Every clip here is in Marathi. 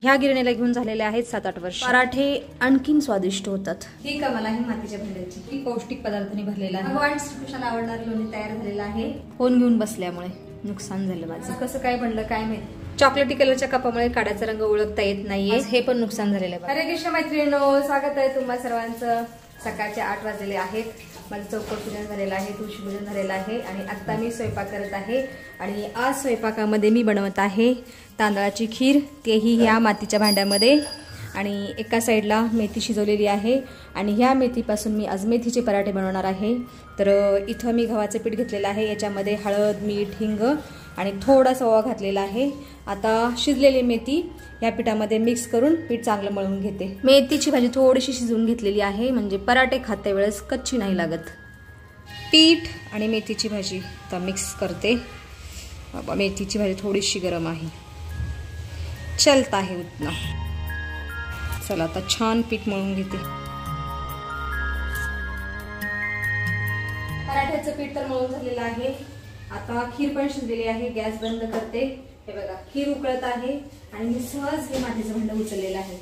ह्या गिरणीला घेऊन झालेले आहेत 7-8 वर्ष। पराठे आणखीन स्वादिष्ट होतात। ही कमाल आहे मातीच्या भांड्याची, ही पौष्टिक पदार्थांनी भरलेला आहे। भगवान श्रीकृष्णाला आवडणारे लोणी तयार झालेला आहे। फोन घेऊन बसल्यामुळे नुकसान झालं माझं। कसं काय बनलं काय माहिती। चॉकलेटी कलरच्या कपामुळे काड्याचा रंग ओळखता येत नाहीये, हे पण नुकसान झालेलं आहे। हरे कृष्ण मैत्रिणींनो, स्वागत आहे तुम्हा सर्वांचं। सकाळचे 8 वाजलेले आहेत। माझं चौकट पूजन झालेलं आहे, तुळशी पूजन झालेलं आहे आणि आता मी स्वयंपाक करत आहे। आणि आज स्वयंपाकामध्ये मी बनवत आहे तांदळाची खीर, तेही ह्या मातीच्या भांड्यामध्ये। आणि एका साईडला मेथी शिजवलेली आहे आणि ह्या मेथीपासून मी आज मेथीचे पराठे बनवणार आहे। तर इथं मी गव्हाचं पीठ घेतलेलं आहे, याच्यामध्ये हळद, मीठ, हिंग आणि थोडासा ओवा घातलेला आहे। आता शिजलेली मेथी या पिठामध्ये मिक्स करून पीठ चांगलं मळून घेते। मेथीची भाजी थोडीशी शिजवून घेतलेली आहे, म्हणजे पराठे खाते वेळेस कच्ची नाही लागत। पीठ आणि मेथीची भाजी आता मिक्स करते। बाबा मेथीची भाजी थोडीशी गरम आहे, चलता है उतना। चला आता छान पीठ मळून घेते। पराठ्याचं पीठ तर मळून झालेलं आहे। आता खीर पण शिजलेली आहे, गॅस बंद करते। हे बघा खीर उकळत आहे आणि मी सहज हे मातीचं भांडं उचललेलं आहे।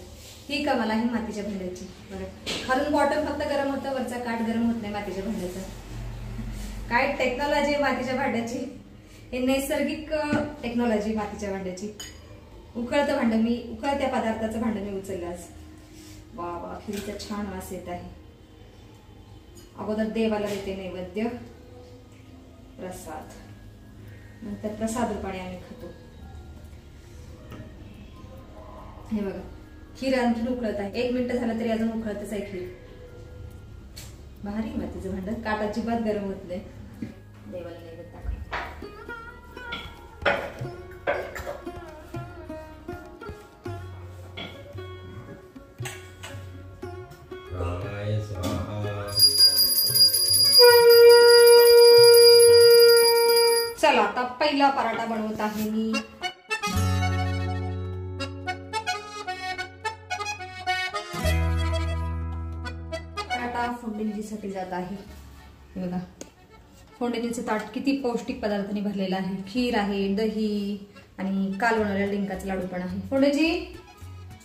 ही कमाल आहे मातीच्या भांड्याची। बघा खालून बॉटम फक्त गरम होतं, वरचा काठ गरम होत नाही मातीच्या भांड्याचा। काय टेक्नॉलॉजी मातीच्या भांड्याची, हे नैसर्गिक टेक्नॉलॉजी मातीच्या भांड्याची। उकळतं भांडं मी, उकळत्या पदार्थाचं भांडं मी उचललं आज। वा वा खीरीचा छान वास येत आहे। अगोदर देवाला देते नैवेद्य, प्रसाद, नंतर प्रसाद रूपाने आम्ही खातो। हे बघा खीर आणखी उकळत आहे, 1 मिनिट झालं तरी अजून उकळतच आहे खीर। भारी मातीचं भांडं, काट अजिबात गरम होत नाही। देवाला नैवेद्य टाका। चला आता पहिला पराठा बनवत आहे मी। पराठा फोडणीसाठी जात आहे। बघा फोडणीचं ताट किती पौष्टिक पदार्थांनी भरलेलं आहे। खीर आहे, दही आणि काल बनवलेला डिंकाचा लाडू पण आहे। फोडणीजी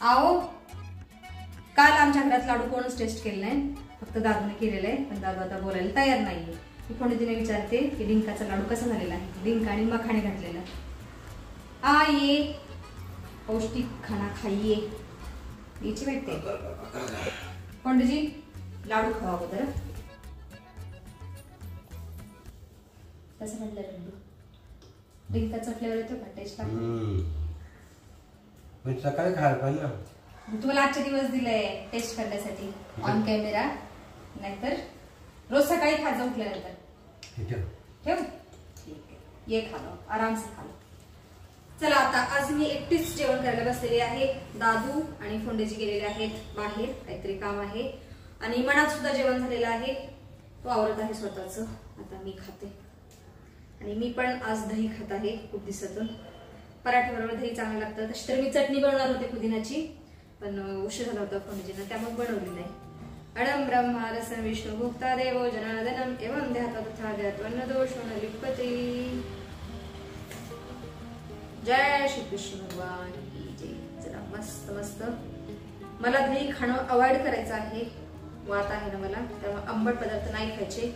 आओ, काल आमच्या घरात लाडू कोणच टेस्ट केले नाही, फक्त दादूने केलेलं आहे, पण दादू आता बोलायला तयार नाहीये। मी फोडणीजीने विचारते की डिंकाचा लाडू कसा झालेला आहे। डिंक आणि मखाणे घातलेला। ये पौष्टिक खाना खाइए, याची भेटते। फोडणीजी लाडू खावा अगोदर। कसं म्हटलं लाडू, डिंकाचा फ्लेवर येतो का, टेस्ट लागतो? सकाळी खायला पाहिजे ना। तुम्हाला आजचे दिवस दिले टेस्ट करण्यासाठी ऑन कॅमेरा, नाहीतर रोज सकाळी खा जा उठल्यानंतर। ठेव ठीक आहे, ये खा लो, आराम से खा लो। चला आता आज मी एकटीच जेवण करायला बसलेली आहे। दादू आणि फोंडेजी गेलेले आहेत बाहेर, काहीतरी काम आहे। आणि मनात सुद्धा जेवण झालेलं आहे, तो आवरत आहे स्वतःच। आता मी खाते आणि मी पण आज दही खात आहे खूप दिवसातून। पराठे बरोबर दही चांगलं लागतं। तशी तर मी चटणी बनवणार होते पुदिनाची, पण उशीर झाला होता फोंडेजींना, त्यामुळे बनवली नाही। अणं ब्रह्मा रसं विष्णु भुक्ता देवो जनार्दनम एवं ध्याता तथा ध्यात्वन्न दोषो न लिप्यते। जय श्री कृष्ण भगवान की जय। जरा मस्त मस्त मला दही खाणं अवॉइड करायचं आहे, वात आहे ना मला, त्यामुळे आंबट पदार्थ नाही खायचे।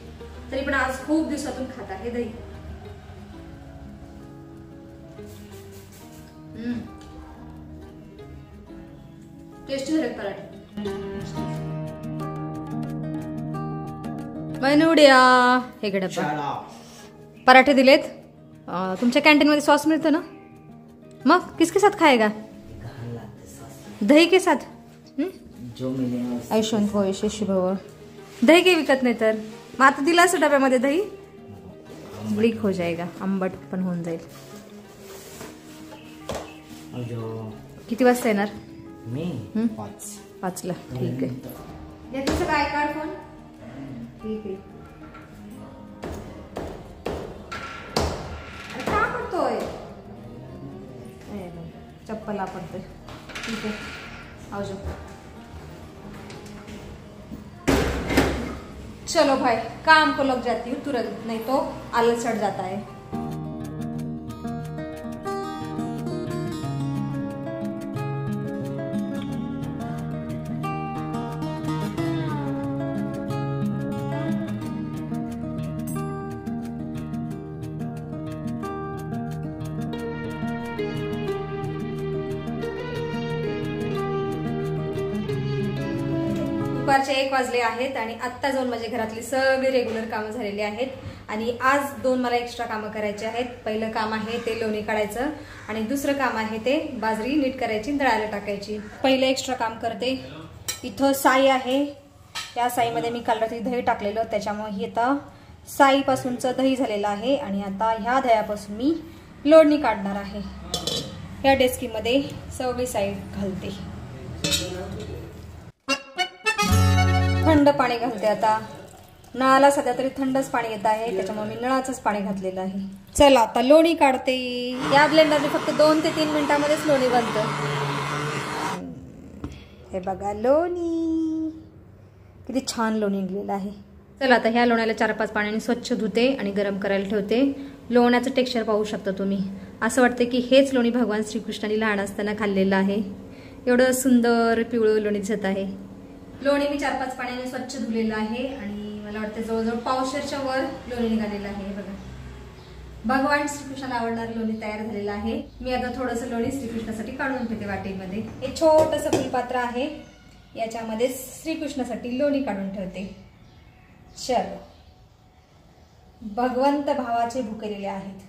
तरी पण आज खूप दिवसातून खात आहे दही। टेस्टी झाले पराठे। बनवड्या हे डब्बा पराठे दिलेत। तुमच्या कॅन्टीन मध्ये सॉस मिळतो ना, मग किसके साथ खाएगा? दही के साथ। ऐशवंत हो यशस्वी भव, दही काही विकत नाही तर मग आता दिला असं डब्यामध्ये दही, ब्रिक हो जाएगा, आंबट पण होऊन जाईल। किती वाजता येणार? मी 5ला। ठीक आहे, तुझं काय कार्ड फोन? ठीक आहे। का करतोय? चप्पल आपडतोय। ठीक आहे, आओ जाओ। चलो भाई, काम को लग जाती हूँ तुरंत, नहीं तो आलस चढ़ जाता है। दुपारचे 1 वाजले आहेत आणि आत्ता जाऊन माझ्या घरातली सगळी रेग्युलर कामं झालेली आहेत आणि आज 2 मला एक्स्ट्रा कामं करायचे आहेत. पहिलं काम आहे ते लोणी काढायचं आणि दुसरं काम आहे ते बाजरी नीट करायची, दळायला टाकायची. पहिलं एक्स्ट्रा काम करते. इथं साई आहे, त्या साईमध्ये मी काल रात्री दही टाकलेलं, त्याच्यामुळे ही आता साईपासूनचं दही झालेलं आहे आणि आता ह्या दह्यापासून मी लोणी काढणार आहे. या डेस्कीमध्ये सगळी साई घालते. थंड पाणी घालते. आता नळाला सध्या तरी थंडच पाणी येत आहे, त्याच्यामुळे मी नळाचंच पाणी घातलेलं आहे. चला आता लोणी काढते. या ब्लेंडरने फक्त 2 ते 3 मिनिटांमध्येच लोणी बनतं. हे बघा लोणी, किती छान लोणी निघलेलं आहे. चला आता ह्या लोण्याला 4-5 पाण्याने स्वच्छ धुते आणि गरम करायला ठेवते. लोण्याचं टेक्स्चर पाहू शकता तुम्ही. असं वाटतं की हेच लोणी भगवान श्रीकृष्णाने लहान असताना खाल्लेलं आहे. एवढं सुंदर पिवळं लोणी दिसत आहे. लोणी मी 4-5 पाण्याने स्वच्छ धुलेलं आहे आणि मला वाटतं जवळजवळ पावशेरच्या वर लोणी निघालेलं आहे. बघा, भगवान श्रीकृष्णाला आवडणारं लोणी तयार झालेलं आहे. मी आता थोडंसं लोणी श्रीकृष्णासाठी काढून ठेवते वाटीमध्ये. हे छोटंसं फुलपात्र आहे, याच्यामध्ये श्रीकृष्णासाठी लोणी काढून ठेवते. चलो, भगवंत भावाचे भुकेलेले आहेत.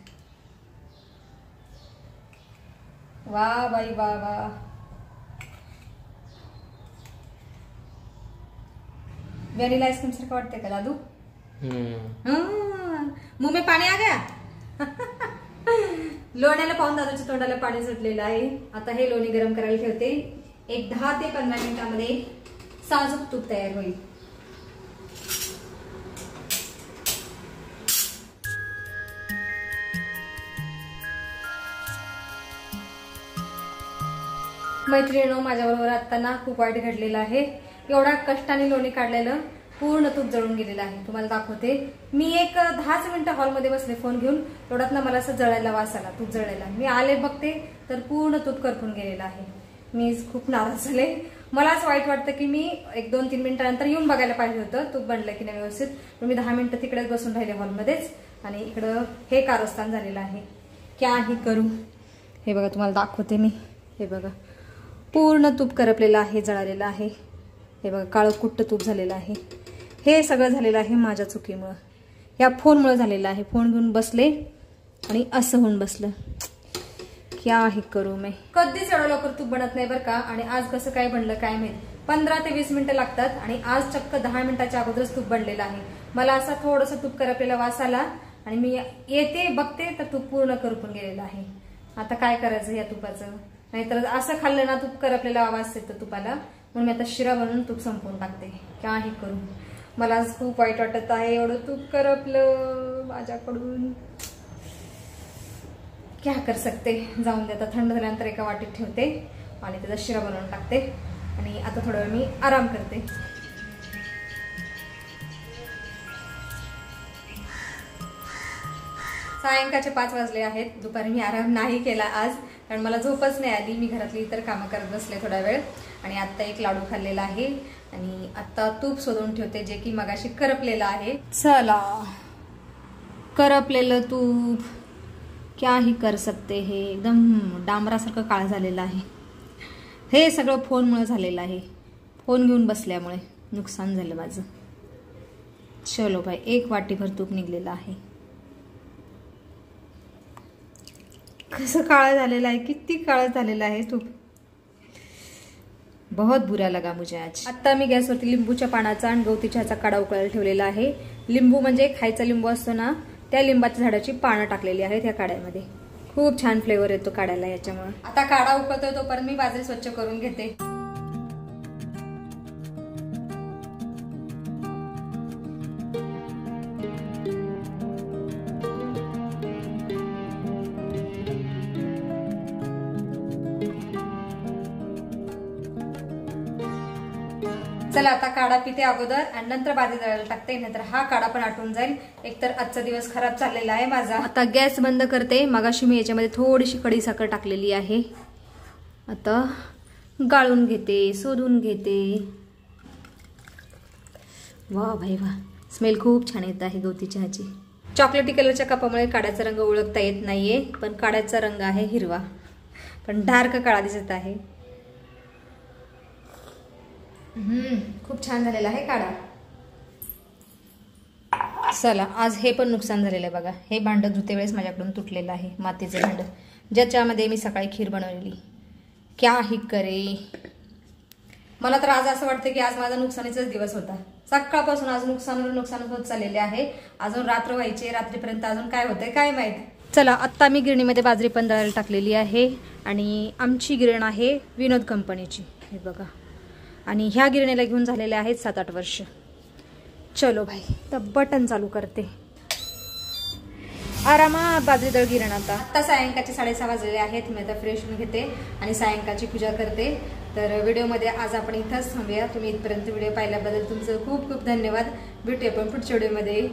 वा बाई वा वा. व्हॅनिला आईस्क्रीम सारखं वाटतंय का दादू? मुंह में पाणी आ गया. लोण्याला पाहून दादूच्या तोंडाला पाणी सुटलेलं आहे. आता हे लोणी गरम करायला ठेवते. एक 10 ते 15 मिनिटांमध्ये साजूक तूप तयार होईल. मैत्रिणींनो, माझ्याबरोबर आता ना खूप वाईट घडलेलं आहे. एवढ्या कष्टाने लोणी काढलेलं पूर्ण तूप जळून गेलेलं आहे. तुम्हाला दाखवते. मी एक 10 मिनिटं हॉलमध्ये बसले फोन घेऊन, तेवढ्यात ना मला असं जळायला वास आला, तूप जळायला. मी आले बघते तर पूर्ण तूप करपून गेलेलं आहे. मी खूप नाराज झाले. मला असं वाईट वाटतं की मी 1-2-3 मिनिटांनंतर येऊन बघायला पाहिजे होतं तूप बनलं की नाही व्यवस्थित. पण मी 10 मिनिटं तिकडेच बसून राहिले हॉलमध्येच आणि इकडं हे कारस्थान झालेलं आहे. काही करू. हे बघा, तुम्हाला दाखवते मी. हे बघा, पूर्ण तूप करपलेलं आहे, जळालेलं आहे. हे बघा, काळं कुट्ट तूप झालेलं आहे. हे सगळं झालेलं आहे माझ्या चुकीमुळं, या फोनमुळे झालेलं आहे. फोन घेऊन बसले आणि असं होऊन बसलं. क्या ही करू मी. कधीच एवढं लवकर तूप बनत नाही बरं का. आणि आज कसं काय बनलं काय माहित. 15 ते 20 मिनिटं लागतात आणि आज चक्क 10 मिनिटाच्या अगोदरच तूप बनलेलं आहे. मला असा थोडंसं तूप करपलेला वास आला आणि मी येते बघते तर तूप पूर्ण करपून गेलेलं आहे. आता काय करायचं या तुपाचं. नाहीतर असं खाल्लं ना तूप करपलेला आवाज येतो तुपाला. म्हणून मी आता शिरा बनवून तूप संपवून टाकते. काही करू. मला आज खूप वाईट वाटत आहे, एवढं तूप करपलं माझ्याकडून. क्या कर सकते. जाऊन दे, आता थंड झाल्यानंतर एका वाटीत ठेवते आणि त्याचा शिरा बनवून टाकते आणि आता थोडा वेळ मी आराम करते. सायंकाळचे 5 वाजले आहेत. दुपारी मी आराम नाही केला आज, कारण मला झोपच नाही आली. मी घरातली इतर कामं करत बसले थोडा वेळ आणि आत्ता एक लाडू खाल्लेला आहे आणि आता तूप शोधून ठेवते जे की मगाशी करपलेलं आहे. चला, करपलेलं तूप क्या ही कर सकते. हे एकदम डांबरासारखं काळं झालेलं आहे. हे सगळं फोनमुळे झालेलं आहे. फोन घेऊन बसल्यामुळे नुकसान झालं माझं. चलो बाई, 1 वाटीभर तूप निघलेलं आहे. कसं काळं झालेलं आहे, किती काळं झालेलं आहे तूप. बहुत बुरा लगा मुझे आज. आता मी गॅसवरती लिंबूच्या पानाचा आणि गवती चहाचा काढा उकळायला ठेवलेला आहे. लिंबू म्हणजे खायचा लिंबू असतो ना, त्या लिंबाच्या झाडाची पानं टाकलेली आहेत या काढ्यामध्ये. खूप छान फ्लेवर येतो काढ्याला याच्यामुळे. आता काढा उकळतोय तोपर्यंत मी बाजरी स्वच्छ करून घेते. चला आता काढा पिते अगोदर आणि नंतर बाजरी दळायला टाकते, नाहीतर हा काढा पण आटून जाईल. एकतर आजचा दिवस खराब चाललेला आहे माझा. आता गॅस बंद करते. मगाशी मी याच्यामध्ये थोडीशी खडी साखर टाकलेली आहे. आता गाळून घेते, शोधून घेते. वा भाई वा, स्मेल खूप छान येत आहे गवती चहाची. चॉकलेटी कलरच्या कपामुळे काढ्याचा रंग ओळखता येत नाहीये, पण काढ्याचा रंग आहे हिरवा, पण डार्क काळा दिसत आहे. खूप छान झालेला आहे काढा. चला, आज हे पण नुकसान झालेलं आहे बघा. हे भांडं धुते वेळेस माझ्याकडून तुटलेलं आहे, मातीचं भांडं, ज्याच्यामध्ये मी सकाळी खीर बनवलेली. क्या ही करे. मला तर आज असं वाटतं की आज माझा नुकसानीचाच दिवस होता. सकाळपासून आज नुकसान होत चाललेले आहे. अजून रात्र व्हायचे, रात्रीपर्यंत अजून काय होतंय काय माहित. चला, आत्ता मी गिरणीमध्ये बाजरी पण दळायला टाकलेली आहे आणि आमची गिरण आहे विनोद कंपनीची, हे बघा. आणि ह्या गिरणीला घेऊन झालेले आहेत 7-8 वर्ष. चलो भाई, तर बटन चालू करते. आरामात बाजरी दळ गिरण. आता सायंकाळचे 6:30 वाजलेले आहेत. मी आता फ्रेश होऊन घेते आणि सायंकाळची पूजा करते. तर व्हिडिओमध्ये आज आपण इथंच थांबूया. तुम्ही इथपर्यंत व्हिडिओ पाहिल्याबद्दल तुमचं खूप खूप धन्यवाद. भेटूया पण पुढच्या व्हिडिओमध्ये.